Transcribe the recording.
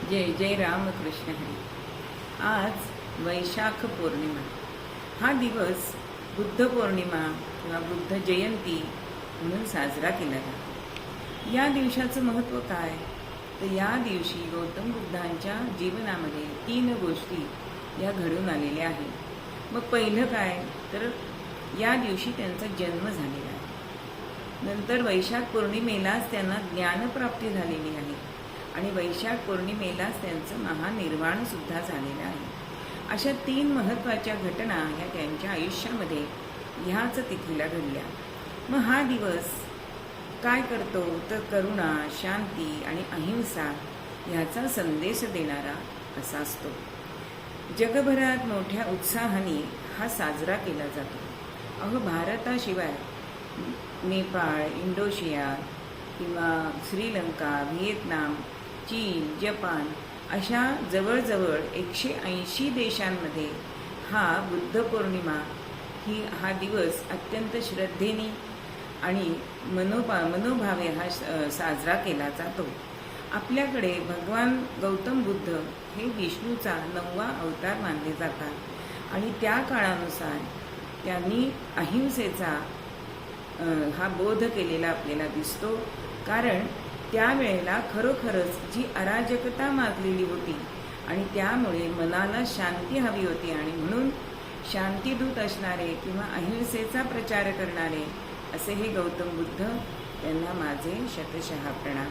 जय जय रामकृष्ण हरी। आज वैशाख पौर्णिमा हा दिवस बुद्ध पौर्णिमा किंवा बुद्ध जयंती म्हणून साजरा केला जातो। या दिवसाचं महत्त्व काय, तर या दिवशी गौतम बुद्धांच्या जीवनामध्ये 3 गोष्टी या घडून आलेल्या आहेत। मग पहिलं काय, तर या दिवशी त्यांचा जन्म झालेला आहे। नंतर वैशाख पौर्णिमेलाच त्यांना ज्ञानप्राप्ती झालेली आहे आणि वैशाख पौर्णिमेलाच त्यांचं महानिर्वाण सुद्धा झालेलं आहे। अशा 3 महत्त्वाच्या घटना ह्या त्यांच्या आयुष्यामध्ये ह्याच तिथीला घडल्या। मग हा दिवस काय करतो, तर करुणा, शांती आणि अहिंसा ह्याचा संदेश देणारा असा असतो। जगभरात मोठ्या उत्साहाने हा साजरा केला जातो। भारताशिवाय नेपाळ, इंडोनेशिया किंवा श्रीलंका, व्हिएतनाम, चीन, जपान अशा जवळजवळ 180 देशांमध्ये हा बुद्ध पौर्णिमा हा दिवस अत्यंत श्रद्धेने आणि मनोभावे हा साजरा केला जातो। आपल्याकडे भगवान गौतम बुद्ध हे विष्णूचा 9वा अवतार मानले जातात आणि त्या काळानुसार त्यांनी अहिंसेचा हा बोध केलेला आपल्याला दिसतो। कारण त्यावेळेला खरोखरच जी अराजकता माजलेली होती आणि त्यामुळे मनाला शांती हवी होती आणि म्हणून शांतीदूत असणारे किंवा अहिंसेचा प्रचार करणारे असे हे गौतम बुद्ध, त्यांना माझे शतशः प्रणाम।